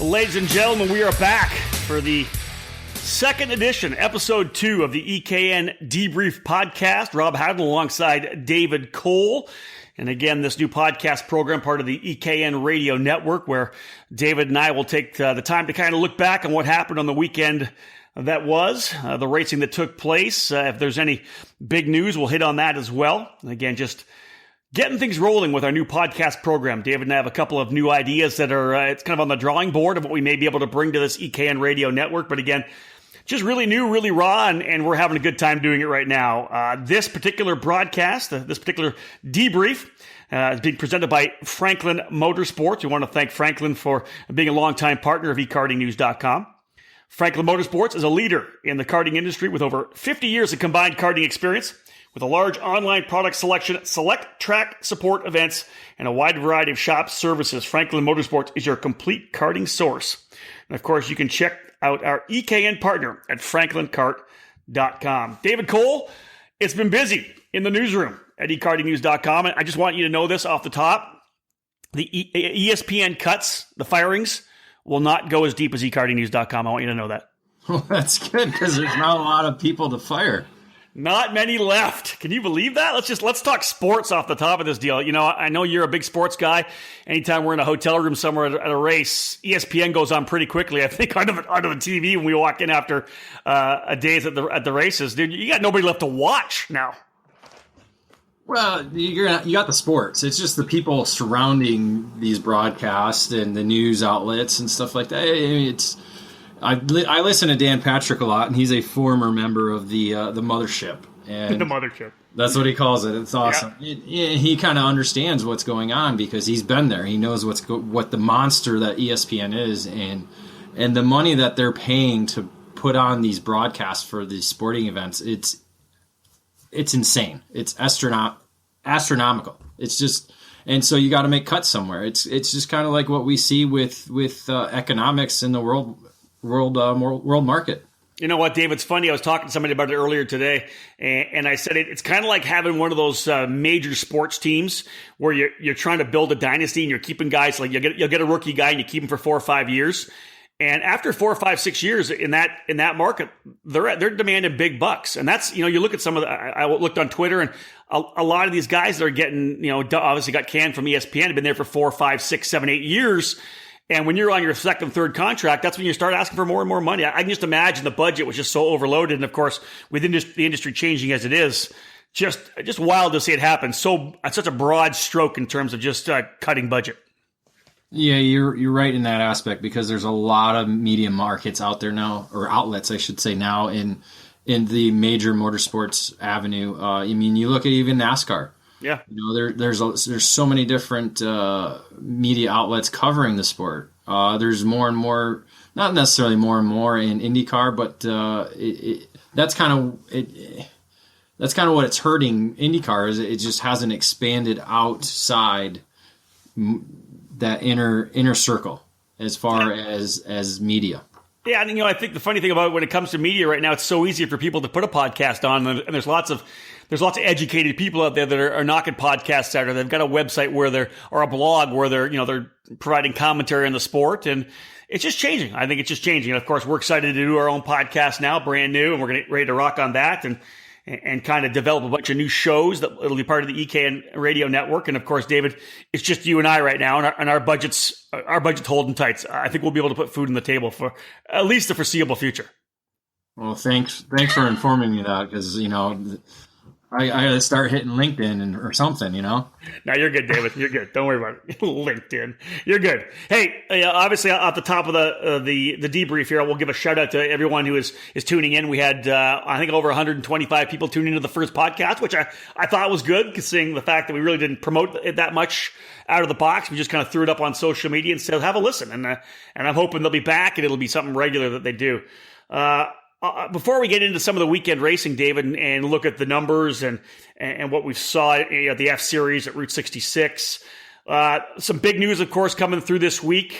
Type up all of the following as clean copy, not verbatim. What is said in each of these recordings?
Ladies and gentlemen, we are back for the second edition, episode 2 of the EKN Debrief podcast. Rob Haddon alongside David Cole. And again, this new podcast program, part of the EKN Radio Network, where David and I will take the time to kind of look back on what happened on the weekend that was, the racing that took place. If there's any big news, we'll hit on that as well. And again, just getting things rolling with our new podcast program. David and I have a couple of new ideas that are it's kind of on the drawing board of what we may be able to bring to this EKN Radio Network. But again, just really new, really raw, and we're having a good time doing it right now. This particular broadcast, this particular debrief, is being presented by Franklin Motorsports. We want to thank Franklin for being a longtime partner of eKartingNews.com. Franklin Motorsports is a leader in the karting industry with over 50 years of combined karting experience. With a large online product selection, select track support events, and a wide variety of shop services, Franklin Motorsports is your complete karting source. And of course, you can check out our EKN partner at franklinkart.com. David Cole, it's been busy in the newsroom at eKartingNews.com. And I just want you to know this off the top. The ESPN cuts, the firings, will not go as deep as eKartingNews.com. I want you to know that. Well, that's good because there's not a lot of people to fire. Not many left. Can you believe that? Let's talk sports off the top of this deal. You know, I know you're a big sports guy. Anytime we're in a hotel room somewhere at a race, ESPN goes on pretty quickly. I think out of the TV when we walk in after a days at the races. Dude, you got nobody left to watch now. Well, you got the sports. It's just the people surrounding these broadcasts and the news outlets and stuff like that. I mean, I listen to Dan Patrick a lot, and he's a former member of the Mothership. And the Mothership. That's what he calls it. It's awesome. Yeah. He kind of understands what's going on because he's been there. He knows what the monster that ESPN is, and the money that they're paying to put on these broadcasts for these sporting events. It's insane. It's astronomical. It's just. And so you got to make cuts somewhere. It's just kind of like what we see with economics in the world market. You know what, Dave? It's funny. I was talking to somebody about it earlier today, and I said it's kind of like having one of those major sports teams where you're trying to build a dynasty and you're keeping guys like you'll get a rookie guy and you keep him for 4 or 5 years, and after 4 or 5, 6 years in that market, they're demanding big bucks, and that's you look at some of the. I looked on Twitter and a lot of these guys that are getting obviously got canned from ESPN have been there for 4, 5, 6, 7, 8 years. And when you're on your second, third contract, that's when you start asking for more and more money. I can just imagine the budget was just so overloaded. And of course, with the industry changing as it is, just wild to see it happen. So at such a broad stroke in terms of just cutting budget. Yeah, you're right in that aspect because there's a lot of media markets out there now, or outlets, I should say now, in the major motorsports avenue. I mean, you look at even NASCAR. Yeah, there's so many different media outlets covering the sport. There's more and more, not necessarily more and more in IndyCar, but that's kind of what it's hurting IndyCar is it just hasn't expanded outside that inner circle as far as media. Yeah, and I think the funny thing about it, when it comes to media right now, it's so easy for people to put a podcast on, and there's lots of educated people out there that are knocking podcasts out, or they've got a website or a blog where they're providing commentary on the sport, and it's just changing. I think it's just changing, and of course, we're excited to do our own podcast now, brand new, and we're ready to rock on that, and kind of develop a bunch of new shows that it'll be part of the EKN Radio Network. And of course, David, it's just you and I right now, and our budget's holding tight. I think we'll be able to put food on the table for at least the foreseeable future. Well, thanks for informing me that because I got to start hitting LinkedIn or something, No, you're good, David. You're good. Don't worry about it. LinkedIn. You're good. Hey, obviously, at the top of the debrief here, we'll give a shout out to everyone who is tuning in. We had, I think, over 125 people tune into the first podcast, which I thought was good, considering the fact that we really didn't promote it that much out of the box. We just kind of threw it up on social media and said, have a listen. And I'm hoping they'll be back and it'll be something regular that they do. Before we get into some of the weekend racing, David, and look at the numbers and what we saw at the F Series at Route 66, some big news, of course, coming through this week.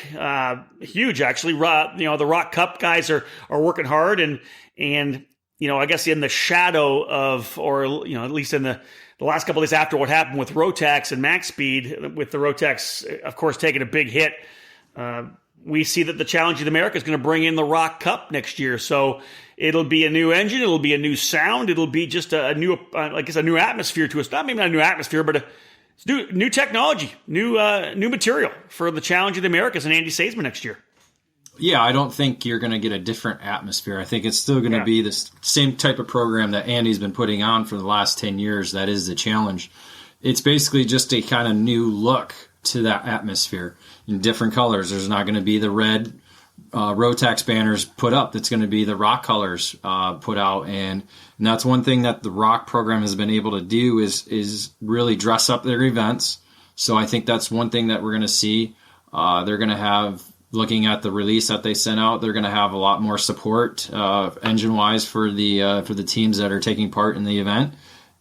Huge, actually. The Rock Cup guys are working hard, and I guess in the shadow of, or at least in the last couple of days after what happened with Rotax and Max Speed, with the Rotax, of course, taking a big hit. we see that the Challenge of the America is going to bring in the Rock Cup next year. So it'll be a new engine. It'll be a new sound. It'll be just a new, a new atmosphere to us. Not maybe not a new atmosphere, but it's new technology, new material for the Challenge of the Americas and Andy Seisman next year. Yeah, I don't think you're going to get a different atmosphere. I think it's still going to be the same type of program that Andy's been putting on for the last 10 years. That is the Challenge. It's basically just a kind of new look to that atmosphere in different colors. There's not going to be the red Rotax banners put up. That's going to be the Rock colors put out, and that's one thing that the Rock program has been able to do is really dress up their events. So I think that's one thing that we're going to see. They're going to have, looking at the release that they sent out, they're going to have a lot more support engine wise for the teams that are taking part in the event,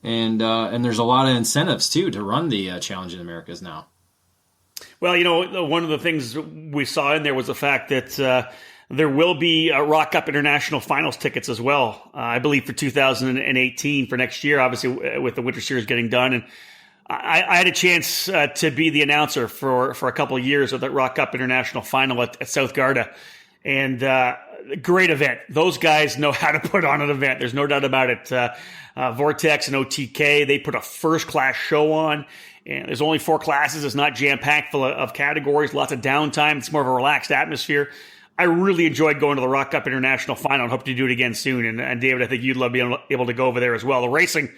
and there's a lot of incentives too to run the Challenge in the Americas now. Well, one of the things we saw in there was the fact that there will be Rock Cup International Finals tickets as well, I believe for 2018, for next year, obviously with the Winter Series getting done. And I had a chance to be the announcer for a couple of years of that Rock Cup International Final at South Garda. And great event. Those guys know how to put on an event. There's no doubt about it. Vortex and OTK, they put a first-class show on. And there's only 4 classes. It's not jam-packed full of categories, lots of downtime. It's more of a relaxed atmosphere. I really enjoyed going to the Rock Cup International Final and hope to do it again soon. And David, I think you'd love being able to go over there as well. The racing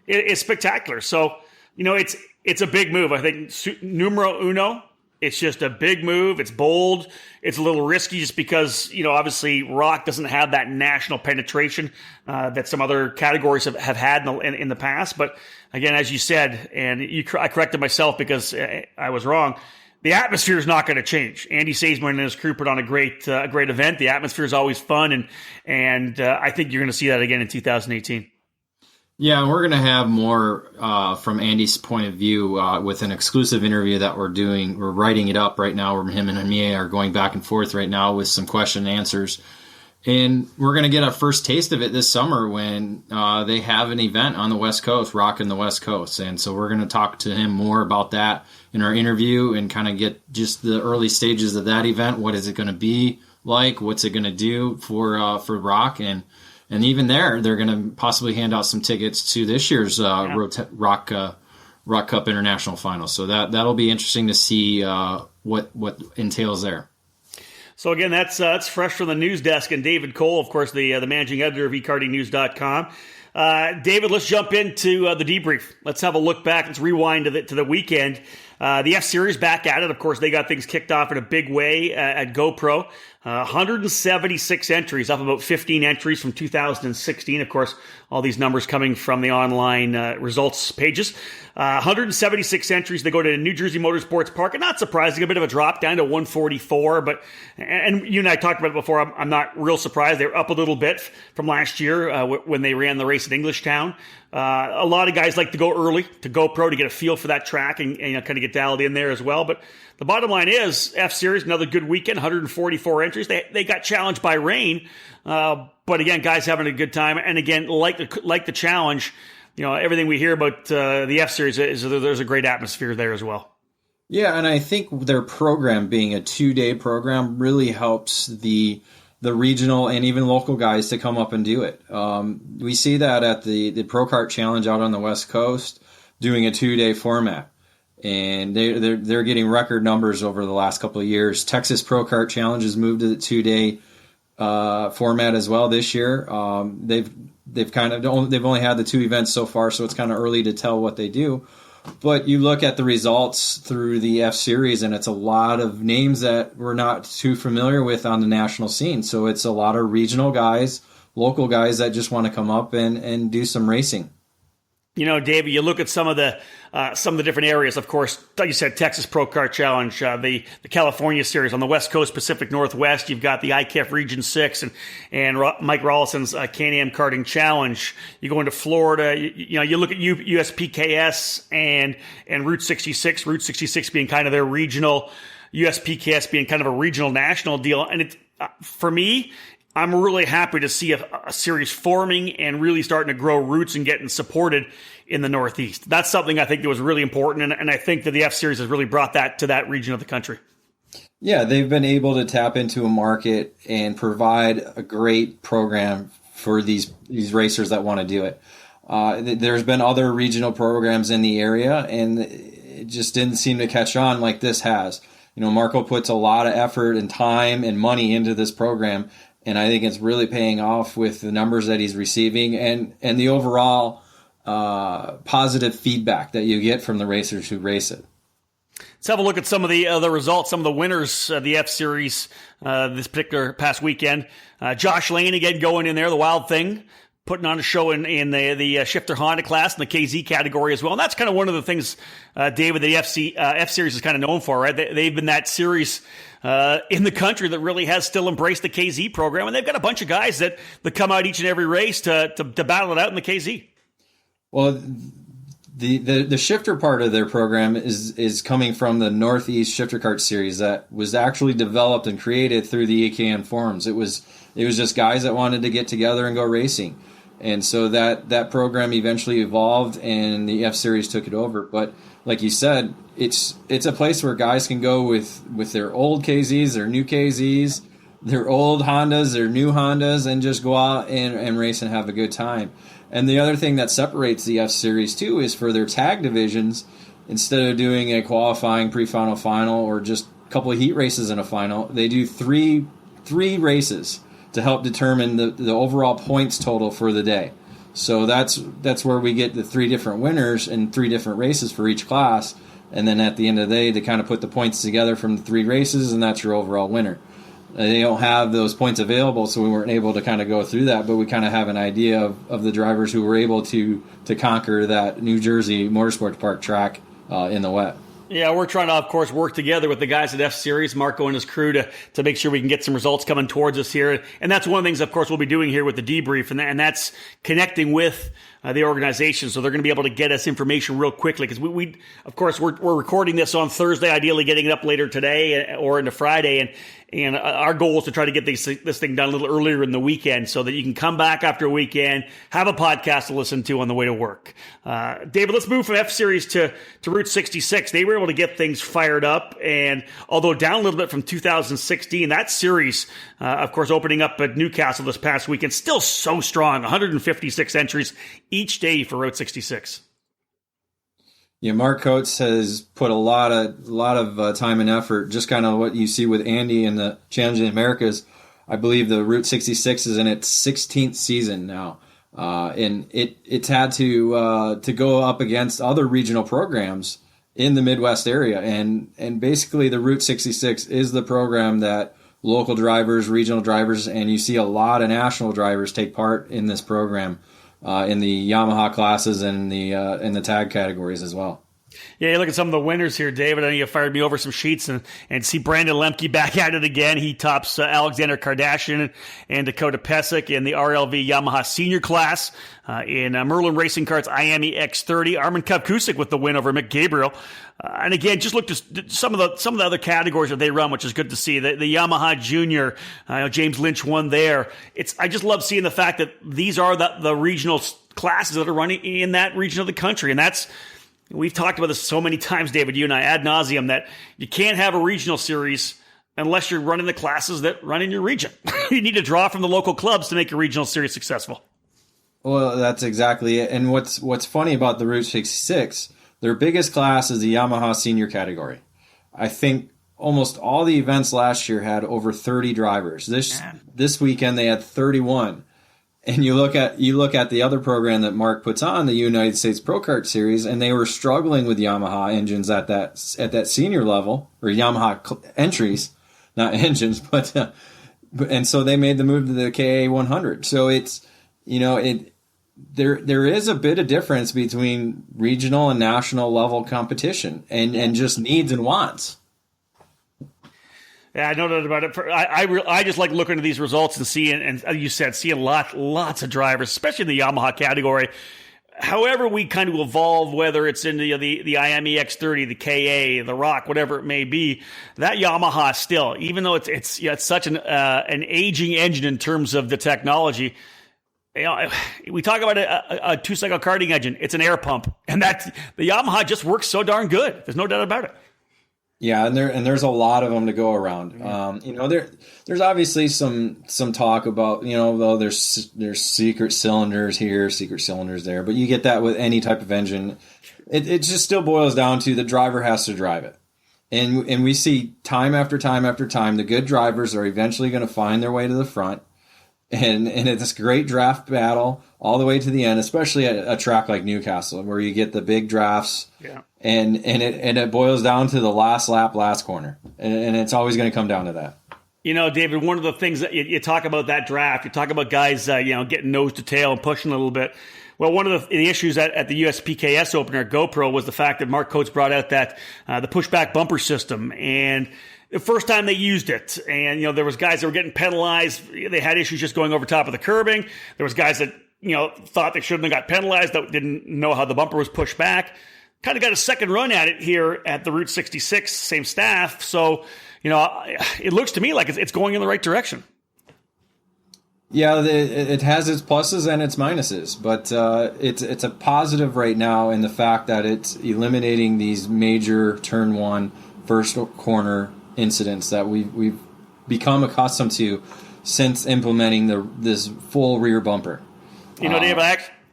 is spectacular. So, it's a big move. I think numero uno, it's just a big move. It's bold. It's a little risky just because, obviously Rock doesn't have that national penetration that some other categories have had in the past. But again, as you said, and I corrected myself because I was wrong, the atmosphere is not going to change. Andy Seisman and his crew put on a great event. The atmosphere is always fun, and I think you're going to see that again in 2018. Yeah, we're going to have more from Andy's point of view with an exclusive interview that we're doing. We're writing it up right now. Him and Mia are going back and forth right now with some question and answers. And we're going to get a first taste of it this summer when they have an event on the West Coast, Rock in the West Coast. And so we're going to talk to him more about that in our interview and kind of get just the early stages of that event. What is it going to be like? What's it going to do for Rock? And even there, they're going to possibly hand out some tickets to this year's Rock Cup International Final. So that'll be interesting to see what entails there. So again, that's fresh from the news desk. And David Cole, of course, the managing editor of ekartingnews.com. David, let's jump into the debrief. Let's have a look back. Let's rewind to the weekend. The F-Series back at it. Of course, they got things kicked off in a big way at GoPro. 176 entries, up about 15 entries from 2016. Of course, all these numbers coming from the online results pages. 176 entries. They go to New Jersey Motorsports Park, and not surprising, a bit of a drop down to 144. But and you and I talked about it before. I'm not real surprised. They were up a little bit from last year when they ran the race at Englishtown. A lot of guys like to go early to GoPro to get a feel for that track and kind of get dialed in there as well. But the bottom line is F-Series, another good weekend, 144 entries. They got challenged by rain. But again, guys having a good time. And again, like the challenge, everything we hear about the F-Series is there's a great atmosphere there as well. Yeah, and I think their program being a 2-day program really helps the regional and even local guys to come up and do it. We see that at the Pro Kart Challenge out on the West Coast doing a 2-day format. And they're getting record numbers over the last couple of years. Texas Pro Kart Challenge has moved to the 2-day format as well this year. They've only had the 2 events so far, so it's kind of early to tell what they do. But you look at the results through the F-Series, and it's a lot of names that we're not too familiar with on the national scene. So it's a lot of regional guys, local guys that just want to come up and do some racing. David, you look at some of the different areas. Of course, like you said, Texas Pro Kart Challenge, the California Series on the West Coast, Pacific Northwest. You've got the ICAF Region 6 and Mike Rollison's Can-Am Karting Challenge. You go into Florida. You look at USPKS and Route 66. Route 66 being kind of their regional, USPKS being kind of a regional national deal. And for me, I'm really happy to see a series forming and really starting to grow roots and getting supported in the Northeast. That's something I think that was really important, and I think that the F-Series has really brought that to that region of the country. Yeah, they've been able to tap into a market and provide a great program for these racers that want to do it. There's been other regional programs in the area, and it just didn't seem to catch on like this has. Marco puts a lot of effort and time and money into this program, and I think it's really paying off with the numbers that he's receiving and the overall positive feedback that you get from the racers who race it. Let's have a look at some of the results, some of the winners of the F-Series this particular past weekend. Josh Lane again going in there, the Wild Thing, putting on a show in the shifter Honda class in the KZ category as well. And that's kind of one of the things, David, the F-Series is kind of known for, right? They've been that series in the country that really has still embraced the KZ program. And they've got a bunch of guys that come out each and every race to battle it out in the KZ. Well, the shifter part of their program is coming from the Northeast Shifter Kart Series that was actually developed and created through the EKN forums. It was just guys that wanted to get together and go racing. And so that program eventually evolved, and the F-Series took it over. But like you said, it's a place where guys can go with their old KZs, their new KZs, their old Hondas, their new Hondas, and just go out and race and have a good time. And the other thing that separates the F-Series, too, is for their tag divisions, instead of doing a qualifying pre-final final or just a couple of heat races in a final, they do three races to help determine the overall points total for the day. So that's where we get the three different winners and three different races for each class. And then at the end of the day, they kind of put the points together from the three races, and that's your overall winner. They don't have those points available, so we weren't able to kind of go through that, but we kind of have an idea of the drivers who were able to conquer that New Jersey Motorsports Park track in the wet. Yeah, we're trying to, of course, work together with the guys at F-Series, Marco and his crew, to make sure we can get some results coming towards us here. And that's one of the things, of course, we'll be doing here with the debrief, and that's connecting with the organization, so they're going to be able to get us information real quickly. Because we of course, we're recording this on Thursday, ideally getting it up later today or into Friday, and our goal is to try to get this thing done a little earlier in the weekend so that you can come back after a weekend, have a podcast to listen to on the way to work. David, let's move from F-Series to Route 66. They were able to get things fired up, and although down a little bit from 2016, that series, of course, opening up at Newcastle this past weekend, still so strong, 156 entries each day for Route 66. Yeah, Mark Coates has put a lot of time and effort. Just kind of what you see with Andy in the Challenge of the Americas. I believe the Route 66 is in its 16th season now, and it's had to go up against other regional programs in the Midwest area, and basically the Route 66 is the program that local drivers, regional drivers, and you see a lot of national drivers take part in this program. In the Yamaha classes and in the tag categories as well. Yeah, you look at some of the winners here, David. I know you fired me over some sheets and see Brandon Lemke back at it again. He tops Alexander Kardashian and Dakota Pesek in the RLV Yamaha Senior class. In Merlin Racing Kart's IAME X30, Armin Kavkusik with the win over Mick Gabriel. And again, just look at some of the other categories that they run, which is good to see. The Yamaha Junior, James Lynch won there. I just love seeing the fact that these are the regional classes that are running in that region of the country, and we've talked about this so many times, David, you and I, ad nauseum, that you can't have a regional series unless you're running the classes that run in your region. You need to draw from the local clubs to make your regional series successful. Well, that's exactly it. And what's funny about the Route 66, their biggest class is the Yamaha Senior category. I think almost all the events last year had over 30 drivers. This weekend they had 31. And you look at the other program that Mark puts on, the United States Pro Kart Series, and they were struggling with Yamaha engines at that senior level, or Yamaha entries, not engines, but and so they made the move to the KA 100. So it's there is a bit of difference between regional and national level competition, and just needs and wants. Yeah, I know that about it. I just like looking at these results and seeing, and you said, seeing lots of drivers, especially in the Yamaha category. However we kind of evolve, whether it's in the IAME X30, the KA, the Rock, whatever it may be, that Yamaha still, even though it's such an aging engine in terms of the technology. We talk about a two-cycle karting engine. It's an air pump, and the Yamaha just works so darn good. There's no doubt about it. Yeah, and there's a lot of them to go around. There's obviously some talk about, though there's secret cylinders here, secret cylinders there, but you get that with any type of engine. It just still boils down to the driver has to drive it. And we see time after time after time, the good drivers are eventually going to find their way to the front. And it's this great draft battle all the way to the end, especially at a track like Newcastle, where you get the big drafts. Yeah. And it boils down to the last lap, last corner. And it's always going to come down to that. David, one of the things that you talk about that draft, you talk about guys, getting nose to tail and pushing a little bit. Well, one of the issues at the USPKS opener at GoPro was the fact that Mark Coates brought out that the pushback bumper system. And the first time they used it, and, there was guys that were getting penalized. They had issues just going over top of the curbing. There was guys that, thought they shouldn't have got penalized, that didn't know how the bumper was pushed back. Kind of got a second run at it here at the Route 66, same staff. So, it looks to me like it's going in the right direction. Yeah, it has its pluses and its minuses, but it's a positive right now in the fact that it's eliminating these major turn one first corner incidents that we've become accustomed to since implementing this full rear bumper. Dave,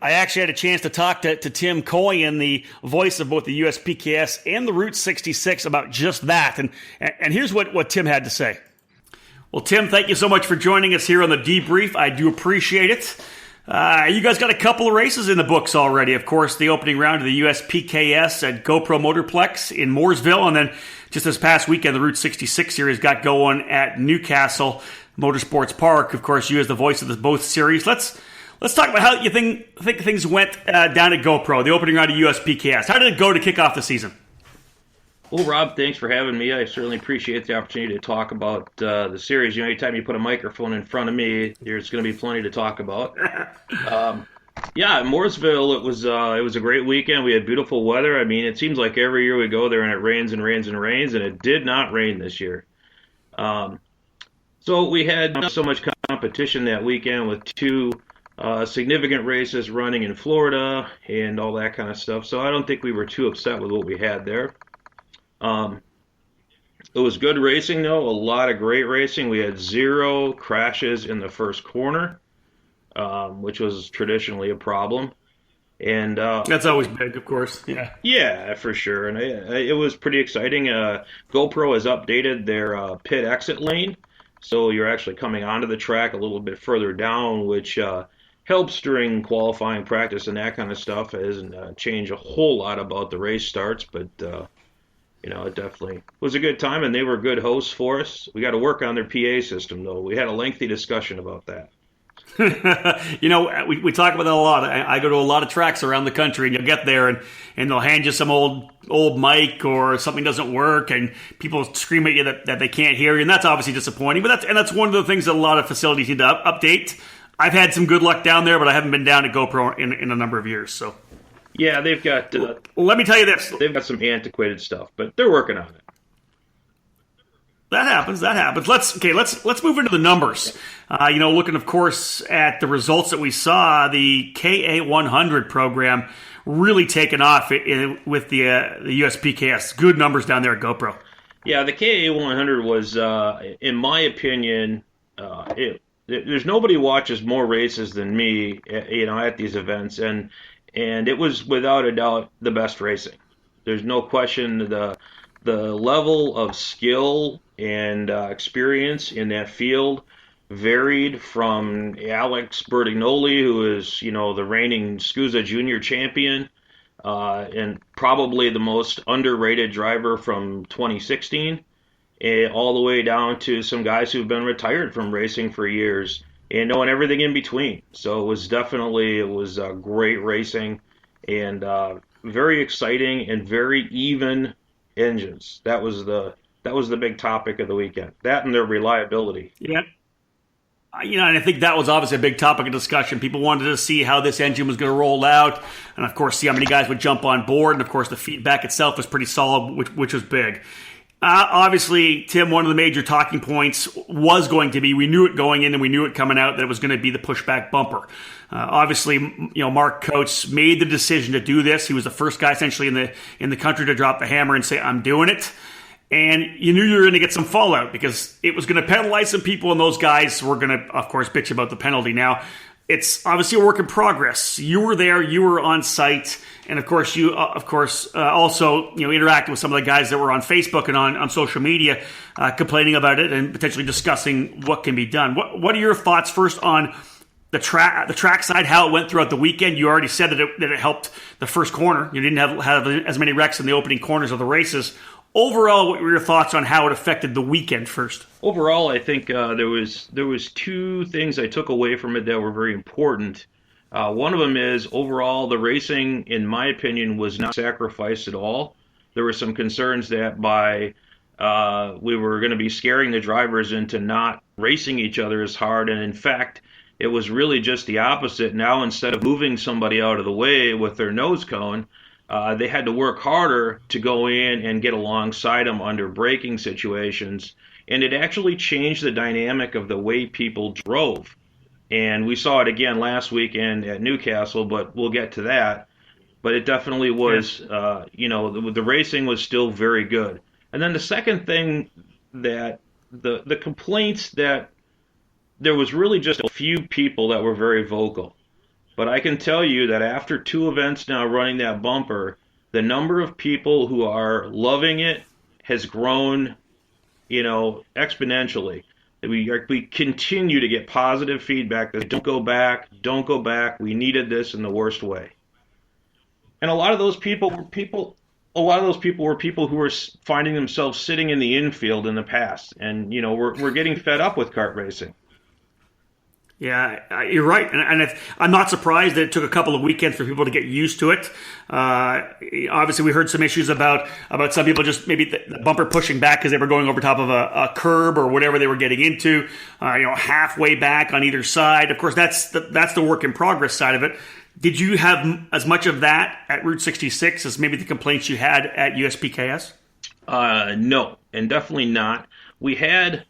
I actually had a chance to talk to Tim Coyan, the voice of both the USPKS and the Route 66, about just that. And here's what Tim had to say. Well, Tim, thank you so much for joining us here on the debrief. I do appreciate it. You guys got a couple of races in the books already. Of course, the opening round of the USPKS at GoPro Motorplex in Mooresville. And then just this past weekend, the Route 66 series got going at Newcastle Motorsports Park. Of course, you as the voice of both series. Let's talk about how you think things went down at GoPro, the opening round of USPKS. How did it go to kick off the season? Well, Rob, thanks for having me. I certainly appreciate the opportunity to talk about the series. Anytime you put a microphone in front of me, there's going to be plenty to talk about. Mooresville, it was a great weekend. We had beautiful weather. I mean, it seems like every year we go there and it rains and rains and rains, and it did not rain this year. So we had so much competition that weekend with two significant races running in Florida and all that kind of stuff. So I don't think we were too upset with what we had there. It was good racing, though, a lot of great racing. We had 0 crashes in the first corner, which was traditionally a problem. And that's always big, of course. Yeah, for sure. And it was pretty exciting. GoPro has updated their pit exit lane, so you're actually coming onto the track a little bit further down, which helps during qualifying practice and that kind of stuff. It doesn't change a whole lot about the race starts, but it definitely was a good time, and they were good hosts for us. We got to work on their PA system, though. We had a lengthy discussion about that. We talk about that a lot. I go to a lot of tracks around the country, and you'll get there, and they'll hand you some old mic, or something doesn't work, and people scream at you that they can't hear you, and that's obviously disappointing. But that's one of the things that a lot of facilities need to update. I've had some good luck down there, but I haven't been down at GoPro in a number of years, so. Yeah, they've got. Let me tell you this: they've got some antiquated stuff, but they're working on it. That happens. Let's move into the numbers. Looking, of course, at the results that we saw, the KA100 program really taken off with the USPKS. Good numbers down there at GoPro. Yeah, the KA100 was, in my opinion, there's nobody who watches more races than me, at these events, and it was without a doubt the best racing. There's no question the level of skill and experience in that field varied from Alex Bertignolli, who is, the reigning SCUSA Junior champion, and probably the most underrated driver from 2016, all the way down to some guys who've been retired from racing for years, and knowing everything in between. So it was great racing, and very exciting and very even engines. That was the big topic of the weekend. That and their reliability. Yeah. And I think that was obviously a big topic of discussion. People wanted to see how this engine was going to roll out, and of course see how many guys would jump on board. And of course the feedback itself was pretty solid, which was big. Obviously, Tim, one of the major talking points was going to be, we knew it going in and we knew it coming out, that it was going to be the pushback bumper. Obviously, Mark Coates made the decision to do this. He was the first guy essentially in the country to drop the hammer and say, I'm doing it. And you knew you were going to get some fallout because it was going to penalize some people, and those guys were going to, of course, bitch about the penalty. Now, it's obviously a work in progress. You were there, you were on site, and of course, you also interacted with some of the guys that were on Facebook and on social media, complaining about it and potentially discussing what can be done. What are your thoughts first on the track side, how it went throughout the weekend? You already said that it helped the first corner. You didn't have as many wrecks in the opening corners of the races. Overall, what were your thoughts on how it affected the weekend first? Overall, I think there was two things I took away from it that were very important. One of them is overall the racing, in my opinion, was not sacrificed at all. There were some concerns that we were going to be scaring the drivers into not racing each other as hard, and in fact, it was really just the opposite. Now, instead of moving somebody out of the way with their nose cone, they had to work harder to go in and get alongside them under braking situations. And it actually changed the dynamic of the way people drove. And we saw it again last weekend at Newcastle, but we'll get to that. But it definitely was, the racing was still very good. And then the second thing, that the complaints, that there was really just a few people that were very vocal. But I can tell you that after 2 events now running that bumper, the number of people who are loving it has grown, exponentially. We continue to get positive feedback that don't go back, we needed this in the worst way. And a lot of those people were people who were finding themselves sitting in the infield in the past. And, we're getting fed up with kart racing. Yeah, you're right, and I'm not surprised that it took a couple of weekends for people to get used to it. Obviously, we heard some issues about some people just maybe the bumper pushing back because they were going over top of a curb or whatever they were getting into, halfway back on either side. Of course, that's the work in progress side of it. Did you have as much of that at Route 66 as maybe the complaints you had at USPKS? No, and definitely not. We had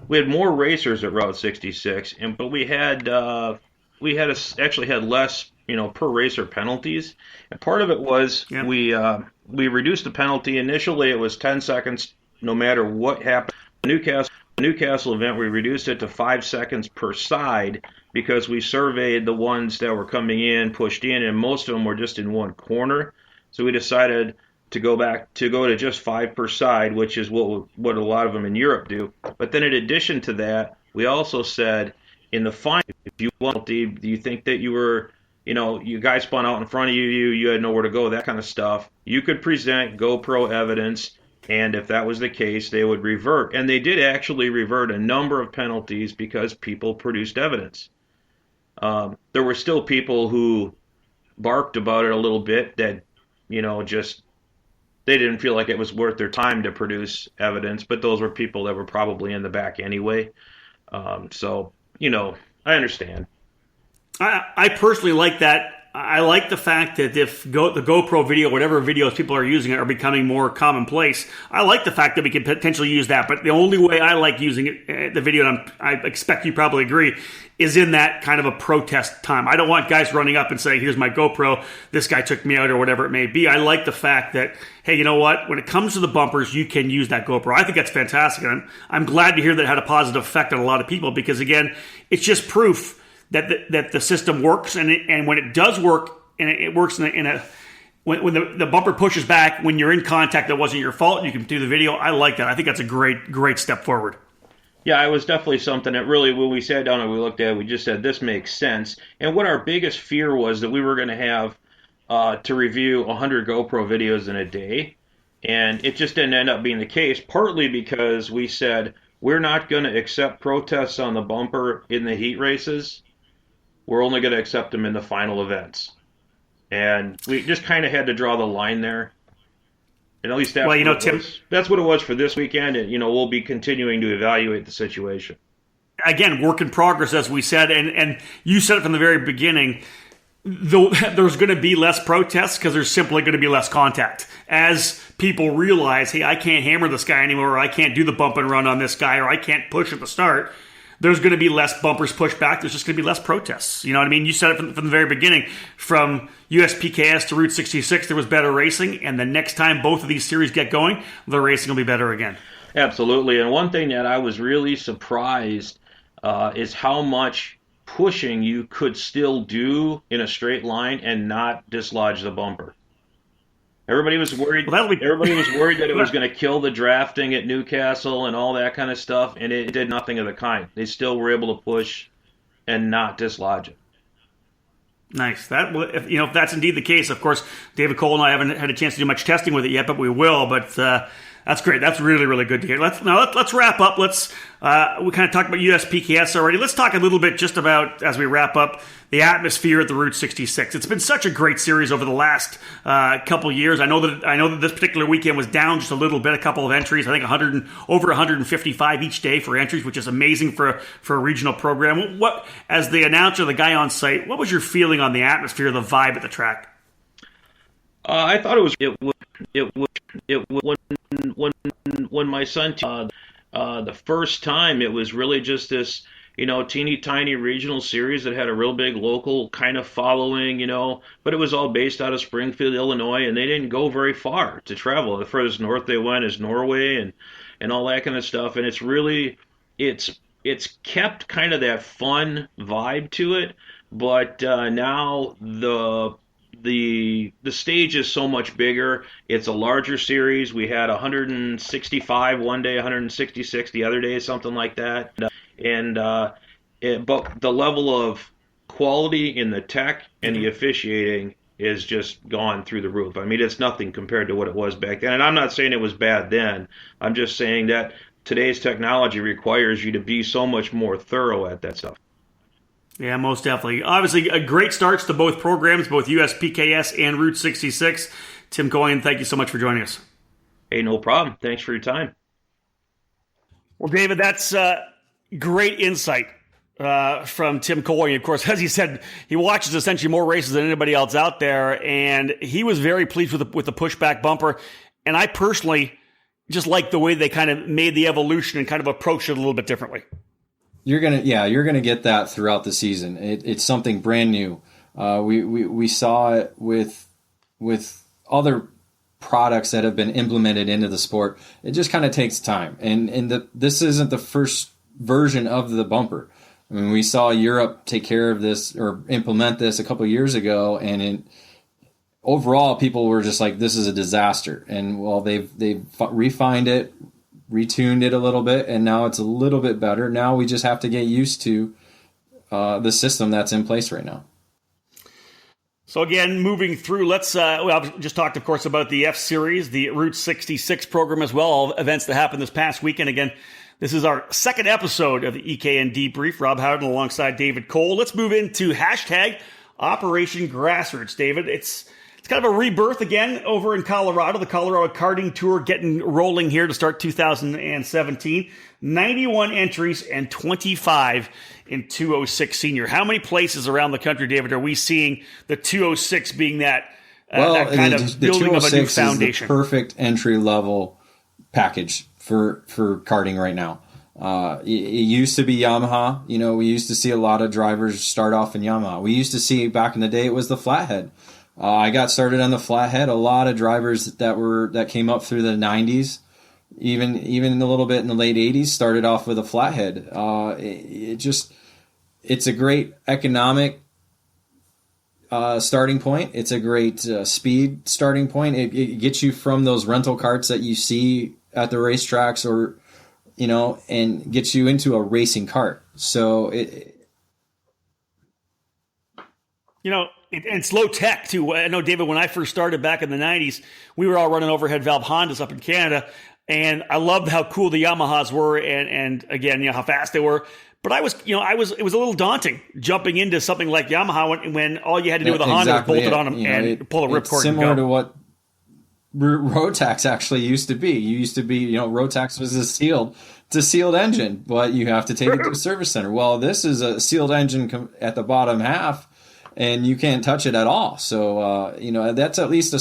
more racers at Route 66, but we actually had less, per racer penalties. And part of it was we reduced the penalty. Initially, it was 10 seconds, no matter what happened. The Newcastle event, we reduced it to 5 seconds per side because we surveyed the ones that were coming in, pushed in, and most of them were just in one corner. So we decided to go to just 5 per side, which is what a lot of them in Europe do. But then in addition to that, we also said in the final, if you want, do you think that you were, you guys spun out in front of you had nowhere to go, that kind of stuff, you could present GoPro evidence, and if that was the case, they would revert. And they did actually revert a number of penalties because people produced evidence. There were still people who barked about it a little bit that, just they didn't feel like it was worth their time to produce evidence, but those were people that were probably in the back anyway. So, I understand. I personally like that. I like the fact that if the GoPro video, whatever videos people are using are becoming more commonplace, I like the fact that we can potentially use that. But the only way I like using it, the video, and I expect you probably agree, is in that kind of a protest time. I don't want guys running up and saying, here's my GoPro, this guy took me out, or whatever it may be. I like the fact that, hey, you know what? When it comes to the bumpers, you can use that GoPro. I think that's fantastic. And I'm glad to hear that it had a positive effect on a lot of people because, again, it's just proof that the system works, and when it does work, and it works when the bumper pushes back when you're in contact that wasn't your fault, you can do the video. I like that. I think that's a great step forward. Yeah, it was definitely something that really, when we sat down and we looked at it, we just said, this makes sense. And what our biggest fear was that we were going to have to review 100 GoPro videos in a day, and it just didn't end up being the case, partly because we said, we're not going to accept protests on the bumper in the heat races. We're only going to accept them in the final events. And we just kind of had to draw the line there. And at least that's, Tim, that's what it was for this weekend. And, we'll be continuing to evaluate the situation. Again, work in progress, as we said. And you said it from the very beginning. There's going to be less protests because there's simply going to be less contact. As people realize, hey, I can't hammer this guy anymore, or I can't do the bump and run on this guy, or I can't push at the start. there's going to be less bumpers pushed back. There's just going to be less protests. You know what I mean? You said it from the very beginning. From USPKS to Route 66, there was better racing, and the next time both of these series get going, the racing will be better again. Absolutely. And one thing that I was really surprised is how much pushing you could still do in a straight line and not dislodge the bumper. Everybody was worried. Everybody was worried that it was going to kill the drafting at Newcastle and all that kind of stuff, and it did nothing of the kind. They still were able to push and not dislodge it. Nice. If that's indeed the case, of course, David Cole and I haven't had a chance to do much testing with it yet, but we will. But that's great. That's really, really good to hear. Let's wrap up. We kind of talked about USPKS already. Let's talk a little bit just about, as we wrap up, the atmosphere at the Route 66. It's been such a great series over the last couple years. I know that this particular weekend was down just a little bit, a couple of entries. I think over 155 each day for entries, which is amazing for a regional program. What, as the announcer, the guy on site, what was your feeling on the atmosphere, the vibe at the track? I thought when my son the first time, it was really just this, teeny tiny regional series that had a real big local kind of following, but it was all based out of Springfield, Illinois, and they didn't go very far to travel. The furthest north they went is Norway and all that kind of stuff. And it's really, it's kept kind of that fun vibe to it, but now the stage is so much bigger. It's a larger series. We had 165 one day, 166 the other day, something like that. But the level of quality in the tech and the officiating is just gone through the roof. I mean, it's nothing compared to what it was back then. And I'm not saying it was bad then. I'm just saying that today's technology requires you to be so much more thorough at that stuff. Yeah, most definitely. Obviously, a great starts to both programs, both USPKS and Route 66. Tim Coyne, thank you so much for joining us. Hey, no problem. Thanks for your time. Well, David, that's great insight from Tim Coyne. Of course, as he said, he watches essentially more races than anybody else out there, and he was very pleased with the pushback bumper. And I personally just like the way they kind of made the evolution and kind of approached it a little bit differently. You're gonna get that throughout the season. It's something brand new. We saw it with other products that have been implemented into the sport. It just kind of takes time, and this isn't the first version of the bumper. I mean, we saw Europe take care of this or implement this a couple of years ago, and overall, people were just like, "This is a disaster." And well, they've refined it, retuned it a little bit, and now it's a little bit better. Now we just have to get used to the system that's in place right now. So again, moving through, let's just talked, of course, about the F Series, the Route 66 program as well, all events that happened this past weekend. Again, this is our second episode of the EKN Debrief. Rob Howden alongside David Cole. Let's move into hashtag Operation Grassroots. David, it's kind of a rebirth again over in Colorado. The Colorado Karting Tour getting rolling here to start 2017. 91 entries and 25 in 206 Senior. How many places around the country, David, are we seeing the 206 being that kind of building of a new foundation? Is the perfect entry level package for karting right now. It used to be Yamaha. We used to see a lot of drivers start off in Yamaha. We used to see back in the day it was the flathead. I got started on the flathead. A lot of drivers that came up through the 90s, even a little bit in the late 80s, started off with a flathead. It's a great economic starting point. It's a great speed starting point. It gets you from those rental carts that you see at the racetracks, and gets you into a racing cart. So it's low tech too. I know, David, when I first started back in the 90s, we were all running overhead valve Hondas up in Canada, and I loved how cool the Yamahas were, and again, how fast they were. But it was a little daunting jumping into something like Yamaha when all you had to do with a Honda was bolt it on them and pull a ripcord. Similar to what Rotax actually used to be. Rotax was a sealed engine, but you have to take it to a service center. Well, this is a sealed engine at the bottom half, and you can't touch it at all. So, that's at least a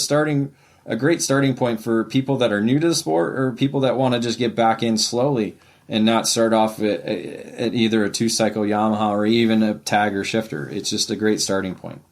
great starting point for people that are new to the sport or people that want to just get back in slowly. and not start off at either a 2-cycle Yamaha or even a tag or shifter. It's just a great starting point.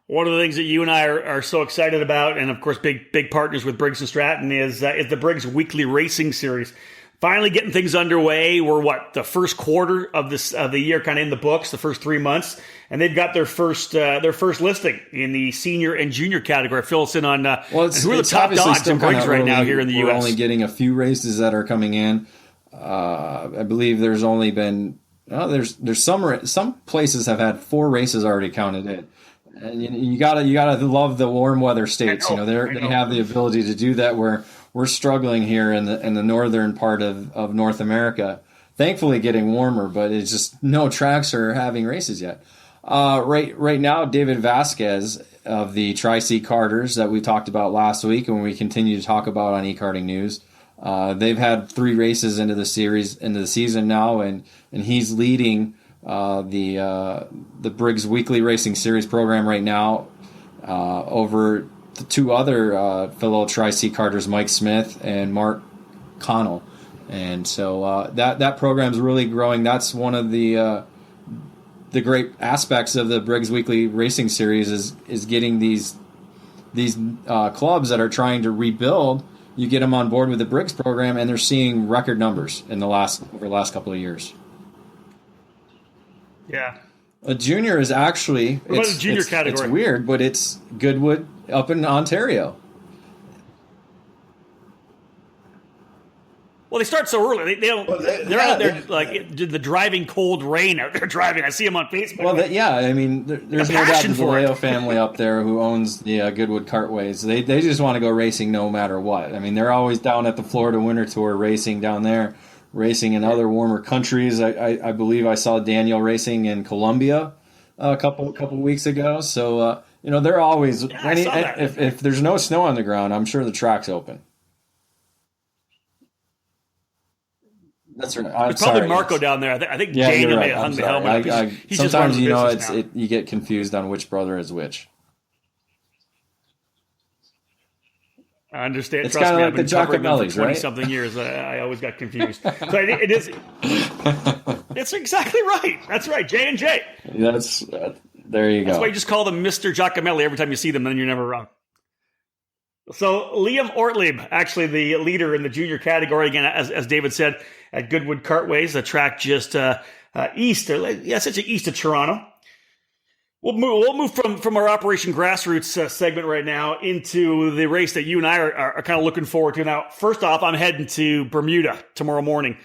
One of the things that you and I are so excited about, and of course big partners with Briggs & Stratton, is the Briggs Weekly Racing Series. Finally getting things underway. We're the first quarter of the year kind of in the books, the first 3 months, and they've got their first listing in the senior and junior category. Fill us in on who are the top dogs in Briggs right now here in the U.S. We're only getting a few races that are coming in. I believe there's only been there's some places have had 4 races already counted in. And you gotta love the warm weather states. They have the ability to do that. Where we're struggling here in the northern part of North America. Thankfully, getting warmer, but it's just no tracks are having races yet. Right now, David Vasquez of the Tri-C Karters that we talked about last week, and we continue to talk about on eKarting News. They've had 3 races into the season now, and he's leading the Briggs Weekly Racing Series program right now over the 2 other fellow Tri-C Karters, Mike Smith and Mark Connell. And so that program's really growing. That's one of the great aspects of the Briggs Weekly Racing Series is getting these clubs that are trying to rebuild. You get them on board with the Briggs program, and they're seeing record numbers over the last couple of years. Yeah. A junior is actually what about the junior category? It's weird, but it's Goodwood up in Ontario. Well, they start so early. They're out there like the driving cold rain out there driving. I see them on Facebook. Well, there's no doubt the Vallejo family up there who owns the Goodwood Kartways. They just want to go racing no matter what. I mean, they're always down at the Florida Winter Tour racing down there. Racing in other warmer countries. I believe I saw Daniel racing in Colombia a couple weeks ago. So they're always if there's no snow on the ground, I'm sure the track's open. That's right. It's probably Marco down there. I think Daniel may have hung the helmet up. Sometimes you get confused on which brother is which. I understand. It's Trust me, like I've been the covering them for Giacomellis, right? 20-something years. I always got confused. So it is. It's exactly right. That's right. J&J. There you go. That's why you just call them Mr. Giacomelli every time you see them, then you're never wrong. So Liam Ortlieb, actually the leader in the junior category, again, as David said, at Goodwood Kartways, the track just east of Toronto. We'll move from our Operation Grassroots segment right now into the race that you and I are kind of looking forward to. Now, first off, I'm heading to Bermuda tomorrow morning.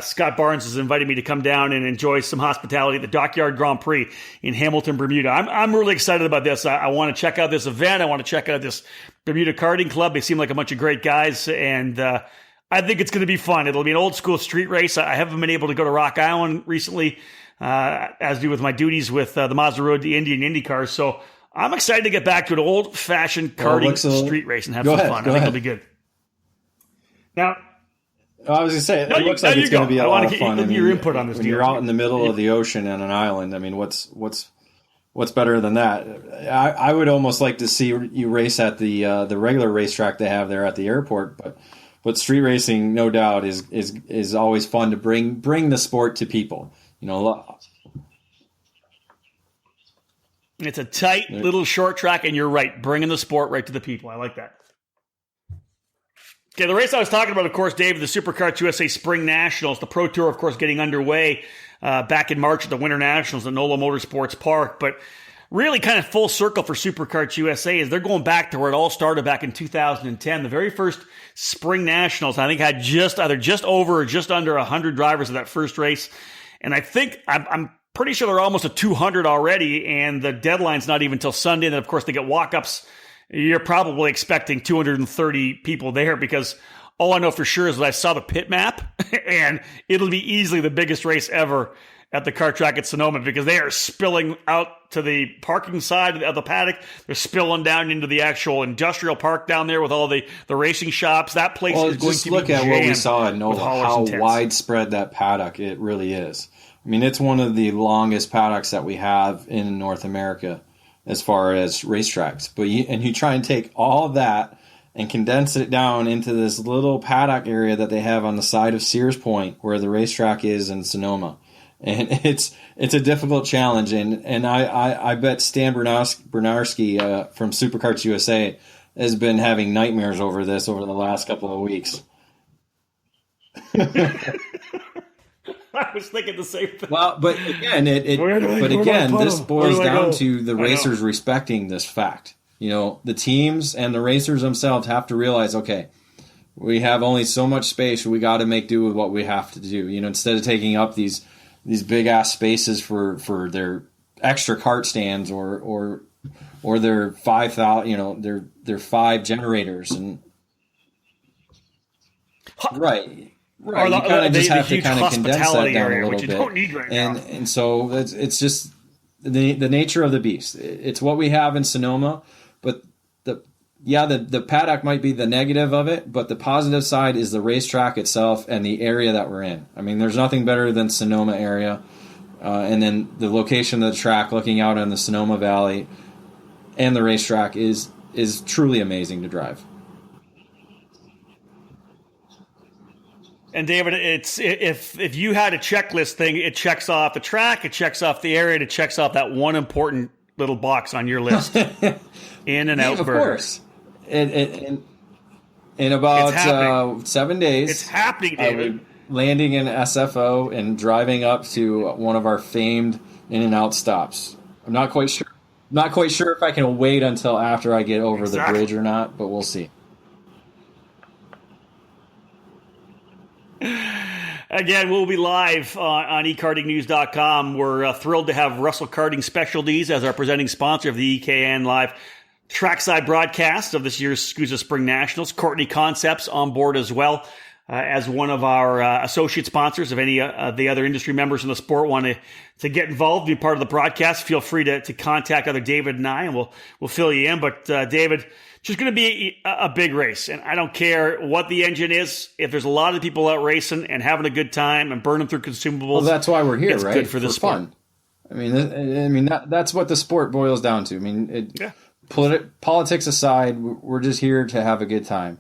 Scott Barnes has invited me to come down and enjoy some hospitality at the Dockyard Grand Prix in Hamilton, Bermuda. I'm really excited about this. I want to check out this event. I want to check out this Bermuda Karting Club. They seem like a bunch of great guys, and I think it's going to be fun. It'll be an old school street race. I haven't been able to go to Rock Island recently, as do with my duties with the Mazda Road, the Indian IndyCars. So I'm excited to get back to an old-fashioned karting street race and have some fun. I think it'll be good. Now, I was going to say, it looks like it's going to be a lot of fun. I want your input on this. When you're out in the middle of the ocean on an island, I mean, what's better than that? I would almost like to see you race at the regular racetrack they have there at the airport, but street racing, no doubt, is always fun to bring the sport to people. It's a tight little short track, and you're right, bringing the sport right to the people. I like that. Okay, the race I was talking about, of course, Dave, the SuperKarts USA Spring Nationals, the Pro Tour, of course, getting underway back in March at the Winter Nationals at NOLA Motorsports Park. But really kind of full circle for SuperKarts USA is they're going back to where it all started back in 2010. The very first Spring Nationals, I think, had just over or just under 100 drivers in that first race. And I think, I'm pretty sure they're almost at 200 already, and the deadline's not even until Sunday. And, of course, they get walk-ups. You're probably expecting 230 people there because all I know for sure is that I saw the pit map, and it'll be easily the biggest race ever at the kart track at Sonoma because they are spilling out to the parking side of the paddock. They're spilling down into the actual industrial park down there with all the racing shops. That place is going to be just look at what we saw in NOLA, how widespread that paddock it really is. I mean, it's one of the longest paddocks that we have in North America as far as racetracks. But you try and take all of that and condense it down into this little paddock area that they have on the side of Sears Point where the racetrack is in Sonoma. And it's a difficult challenge, and I bet Stan Bernarski from Superkarts USA has been having nightmares over this over the last couple of weeks. I was thinking the same thing. Well, but again, this boils down to the racers respecting this fact. You know, the teams and the racers themselves have to realize, okay, we have only so much space. We got to make do with what we have to do. You know, instead of taking up these big ass spaces for their extra kart stands or their 5,000, you know, their 5 generators and right. Right, you kind of just have to kind of condense that down a little bit. Don't need right now. And so it's just the nature of the beast. It's what we have in Sonoma, but the paddock might be the negative of it, but the positive side is the racetrack itself and the area that we're in. I mean, there's nothing better than Sonoma area, and then the location of the track, looking out on the Sonoma Valley, and the racetrack is truly amazing to drive. And David, it's if you had a checklist thing, it checks off the track, it checks off the area, and it checks off that one important little box on your list. In and out, of course. In about 7 days, it's happening, David. Landing in SFO and driving up to one of our famed in and out stops. I'm not quite sure. Not quite sure if I can wait until after I get over the bridge or not, but we'll see. Again, we'll be live on ekartingnews.com. We're thrilled to have Russell Karting Specialties as our presenting sponsor of the EKN Live trackside broadcast of this year's SCUSA Spring Nationals. Courtney Concepts on board as well as one of our associate sponsors. If any of the other industry members in the sport want to get involved, be part of the broadcast, feel free to contact either David and I, and we'll fill you in. But David, just going to be a big race, and I don't care what the engine is. If there's a lot of people out racing and having a good time and burning through consumables, well, that's why we're here, it's right? Good for the sport. Fun. I mean, that's what the sport boils down to. I mean, politics aside, we're just here to have a good time,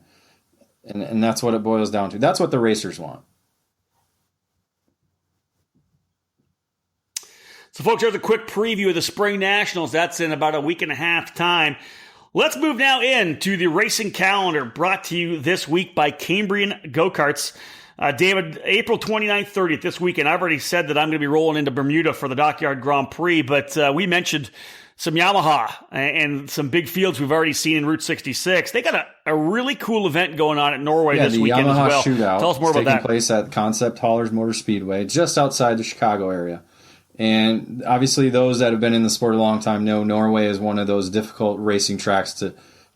and that's what it boils down to. That's what the racers want. So, folks, here's a quick preview of the Spring Nationals. That's in about a week and a half time. Let's move now into the racing calendar brought to you this week by Cambrian Go-Karts. David, April 29th, 30th, this weekend. I've already said that I'm going to be rolling into Bermuda for the Dockyard Grand Prix, but we mentioned some Yamaha and some big fields we've already seen in Route 66. They got a really cool event going on at Norway this weekend Yamaha as well. Shootout. Tell us more about that. Taking place at Concept Haulers Motor Speedway, just outside the Chicago area. And obviously those that have been in the sport a long time know Norway is one of those difficult racing tracks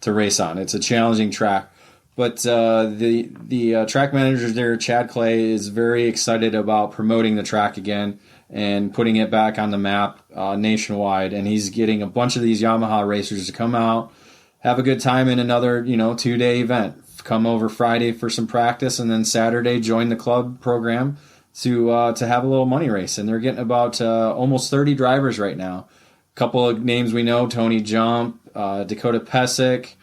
to race on. It's a challenging track. But the track manager there, Chad Clay, is very excited about promoting the track again and putting it back on the map nationwide. And he's getting a bunch of these Yamaha racers to come out, have a good time in another 2-day event. Come over Friday for some practice, and then Saturday join the club program to have a little money race. And they're getting about almost 30 drivers right now. A couple of names we know: Tony Jump, Dakota Pesic,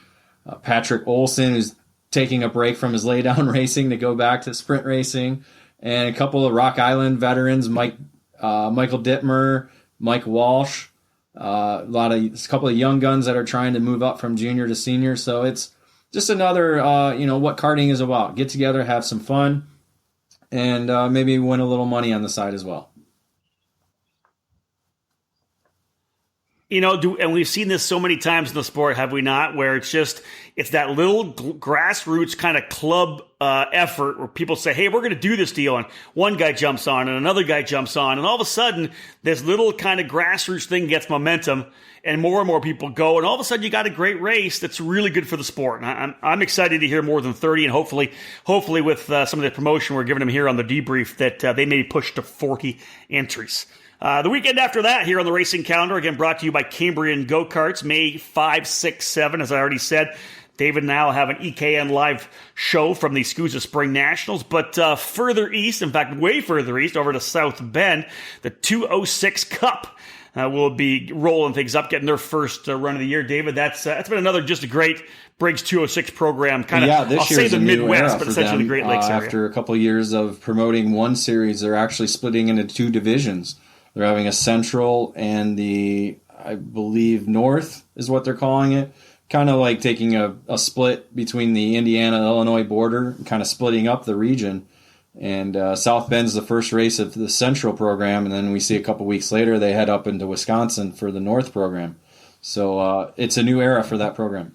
Patrick Olson, who's taking a break from his laydown racing to go back to sprint racing, and a couple of Rock Island veterans, Michael Dittmer, Mike Walsh, a couple of young guns that are trying to move up from junior to senior. So it's just another what karting is about. Get together, have some fun, and maybe win a little money on the side as well. And we've seen this so many times in the sport, have we not? Where it's that little grassroots kind of club effort where people say, hey, we're going to do this deal. And one guy jumps on and another guy jumps on. And all of a sudden, this little kind of grassroots thing gets momentum and more people go. And all of a sudden, you got a great race that's really good for the sport. And I'm excited to hear more than 30. And hopefully with some of the promotion we're giving them here on the debrief, that they may push to 40 entries. The weekend after that, here on the racing calendar, again brought to you by Cambrian Go-Karts, May 5, 6, 7, as I already said. David and I will have an EKN live show from the SCUSA Spring Nationals. But further east, in fact, way further east, over to South Bend, the 206 Cup. will be rolling things up, getting their first run of the year. David, that's been another just a great Briggs 206 program, kind of, this I'll say the Midwest, but essentially the Great Lakes area. After a couple of years of promoting one series, they're actually splitting into two divisions. They're having a Central and I believe North is what they're calling it. Kind of like taking a split between the Indiana-Illinois border, kind of splitting up the region. And South Bend's the first race of the Central program, and then we see a couple weeks later they head up into Wisconsin for the North program. So it's a new era for that program.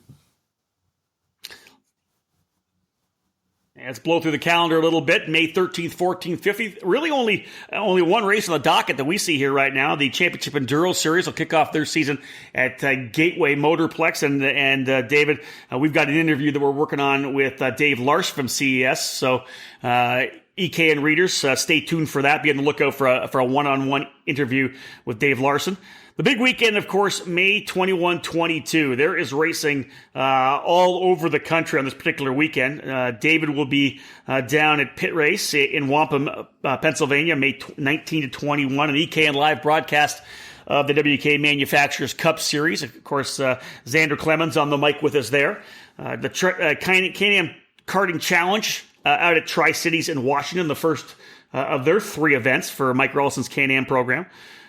Let's blow through the calendar a little bit. May 13th, 14th, 15th. Really only one race on the docket that we see here right now. The Championship Enduro Series will kick off their season at Gateway Motorplex. And David, we've got an interview that we're working on with Dave Larson from CES. So EKN readers, stay tuned for that. Be on the lookout for a one-on-one interview with Dave Larson. The big weekend, of course, May 21-22. There is racing all over the country on this particular weekend. David will be down at Pit Race in Wampum, Pennsylvania, May 19 to 21, an EKN live broadcast of the WK Manufacturers Cup Series. Of course, Xander Clemens on the mic with us there. The Can-Am Karting Challenge out at Tri-Cities in Washington, the first of their three events for Mike Rolson's Can-Am program.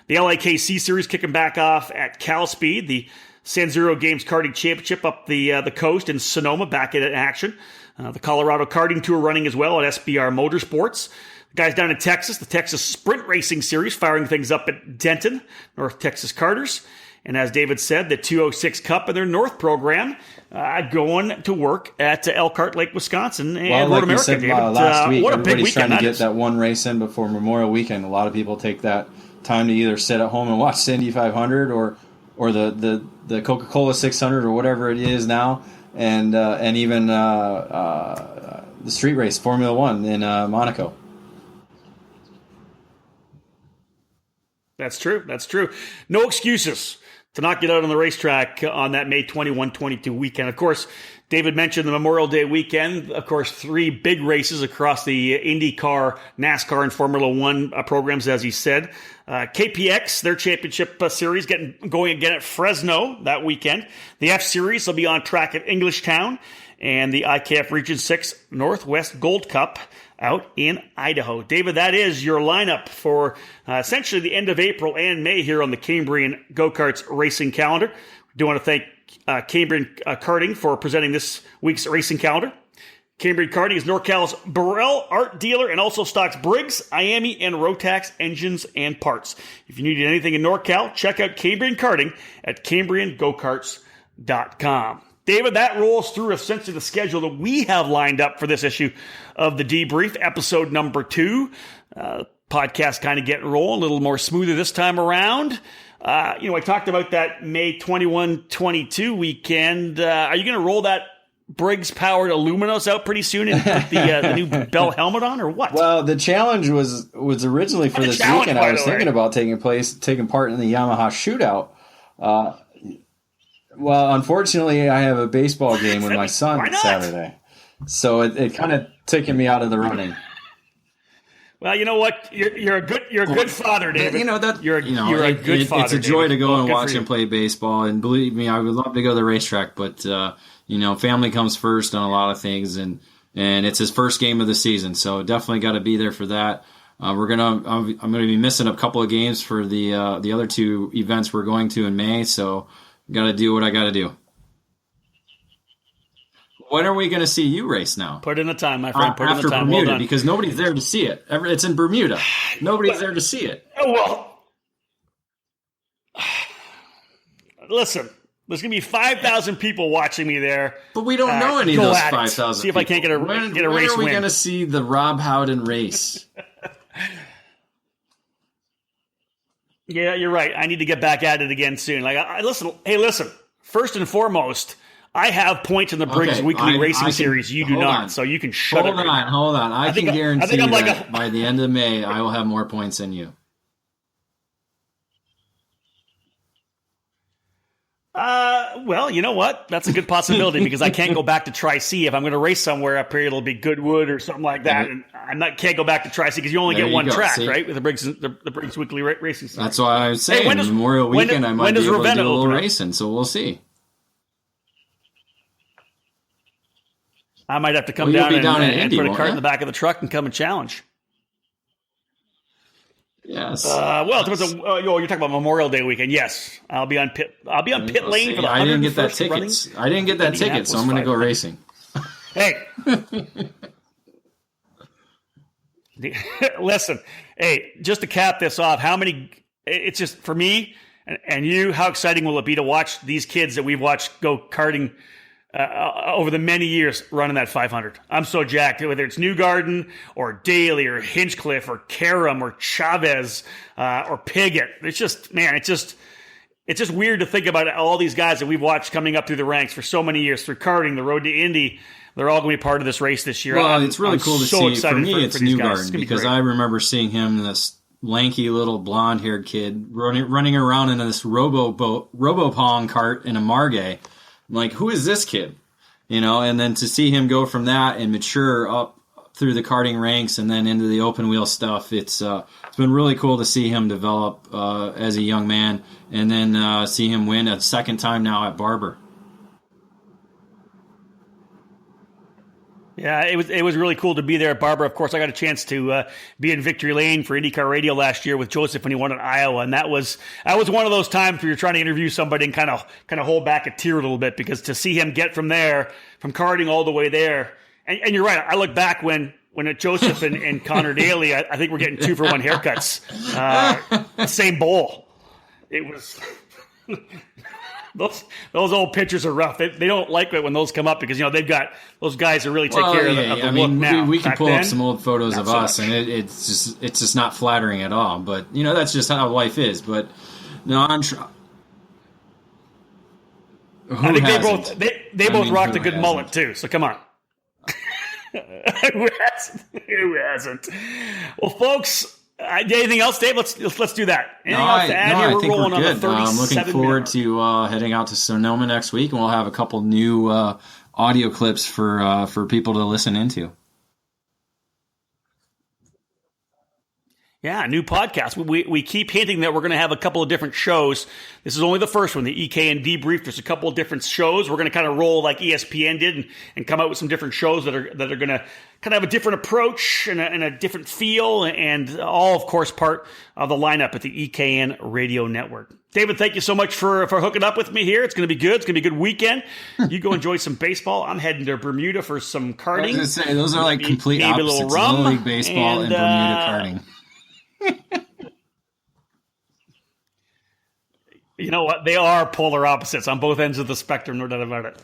The LAKC Series kicking back off at Cal Speed. The San Zero Games Karting Championship up the coast in Sonoma back in action. The Colorado Karting Tour running as well at SBR Motorsports. The guys down in Texas, the Texas Sprint Racing Series firing things up at Denton, North Texas Karters. And as David said, the 206 Cup and their North program going to work at Elkhart Lake, Wisconsin, and Road America. Said, David, last week, what a big everybody's weekend trying to get that one race in before Memorial Weekend. A lot of people take that time to either sit at home and watch the Indy 500 or the Coca-Cola 600 or whatever it is now, and even the street race Formula One in Monaco. That's true. That's true. No excuses to not get out on the racetrack on that May 21-22 weekend. Of course, David mentioned the Memorial Day weekend. Of course, three big races across the IndyCar, NASCAR, and Formula One programs, as he said. KPX, their championship series, getting going again at Fresno that weekend. The F-Series will be on track at Englishtown. And the IKF Region 6 Northwest Gold Cup out in Idaho. David, that is your lineup for essentially the end of April and May here on the Cambrian Go-Karts racing calendar. We do want to thank Cambrian Karting for presenting this week's racing calendar. Cambrian Karting is NorCal's Burrell art dealer and also stocks Briggs, IAME, and Rotax engines and parts. If you need anything in NorCal, check out Cambrian Karting at CambrianGoKarts.com. David, that rolls through essentially the schedule that we have lined up for this issue of the Debrief, episode number 2. Podcast kind of getting rolling, a little more smoother this time around. I talked about that May 21-22 weekend. Are you going to roll that Briggs-powered Illuminos out pretty soon and put the new Bell helmet on, or what? Well, the challenge was originally for this weekend. I was thinking about taking part in the Yamaha shootout. Well, unfortunately, I have a baseball game with my son Saturday, so it kind of taken me out of the running. Well, you know what? You're a good father, David. You're a good father. It's a joy David. to go and watch him play baseball, and believe me, I would love to go to the racetrack, but family comes first on a lot of things, and it's his first game of the season, so definitely got to be there for that. I'm gonna be missing a couple of games for the other two events we're going to in May, so. Got to do what I got to do. When are we going to see you race now? Put in the time, my friend. Put in the time. After Bermuda, because nobody's there to see it. It's in Bermuda. Nobody's there to see it. Oh, well. Listen, there's going to be 5,000 people watching me there. But we don't know any of those 5,000 See if I can't get a race win. When are we going to see the Rob Howden race? Yeah, you're right. I need to get back at it again soon. Listen. First and foremost, I have points in the Briggs Weekly Racing Series. You do not, so you can shut it. Hold on. I can guarantee that by the end of May, I will have more points than you. Well, you know what? That's a good possibility because I can't go back to Tri-C. If I'm going to race somewhere up here, it'll be Goodwood or something like that. And can't go back to Tri-C because you only get one track, right? With the Briggs Weekly Racing Center. That's why I was saying Memorial Weekend I might be able to do a little racing, so we'll see. I might have to come down and put a cart in the back of the truck and come and challenge. Yes. Well, it depends on, you're talking about Memorial Day weekend. Yes, I'll be on pit lane for the 101st I didn't get that ticket. I didn't get that ticket, so I'm going to go racing. Hey, listen. Hey, just to cap this off, it's just for me and you. How exciting will it be to watch these kids that we've watched go karting over the many years running that 500. I'm so jacked, whether it's Newgarden or Daly or Hinchcliffe or Karam or Chavez or Piggott. It's just weird to think about all these guys that we've watched coming up through the ranks for so many years through karting, the road to Indy. They're all going to be part of this race this year. Well, it's really cool to see. For me, it's Newgarden because I remember seeing him, this lanky little blonde-haired kid running around in this Robo-Pong cart in a Margay. I'm like, who is this kid? And then to see him go from that and mature up through the karting ranks and then into the open wheel stuff, it's been really cool to see him develop as a young man and then see him win a second time now at Barber. Yeah, it was really cool to be there at Barber. Of course, I got a chance to be in Victory Lane for IndyCar Radio last year with Joseph when he won at Iowa, and that was one of those times where you're trying to interview somebody and kind of hold back a tear a little bit because to see him get from karting all the way there, and you're right. I look back when Joseph and Connor Daly, I think we're getting 2-for-1 haircuts, the same bowl. It was. Those old pictures are rough. They don't like it when those come up because they've got those guys that really take care of the look now. We can pull up some old photos of us, and it's just not flattering at all. But that's just how life is. But no, I'm sure. I think they both rocked a good mullet too. So come on. Who hasn't? Well, folks. Anything else, Dave? Let's do that. Anything else to add here? I think we're good. I'm looking forward to heading out to Sonoma next week, and we'll have a couple new audio clips for people to listen into. Yeah, new podcast. We keep hinting that we're going to have a couple of different shows. This is only the first one, the EKN Debrief. There's a couple of different shows. We're going to kind of roll like ESPN did and come out with some different shows that are going to kind of have a different approach and a different feel, and all, of course, part of the lineup at the EKN Radio Network. David, thank you so much for hooking up with me here. It's going to be good. It's going to be a good weekend. You go enjoy some baseball. I'm heading to Bermuda for some karting. I was going to say, those are like complete opposites. Maybe a little rum. Little League Baseball and Bermuda karting. You know what? They are polar opposites on both ends of the spectrum, no doubt about it.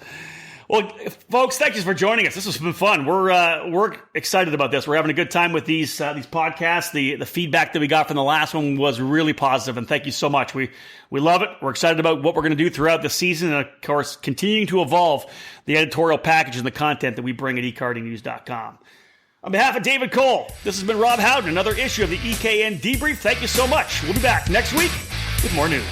Well, folks, thank you for joining us. This has been fun. We're excited about this. We're having a good time with these podcasts. The feedback that we got from the last one was really positive, and thank you so much. We love it. We're excited about what we're going to do throughout the season, and of course, continuing to evolve the editorial package and the content that we bring at ekartingnews.com. On behalf of David Cole, this has been Rob Howden, another issue of the EKN Debrief. Thank you so much. We'll be back next week with more news.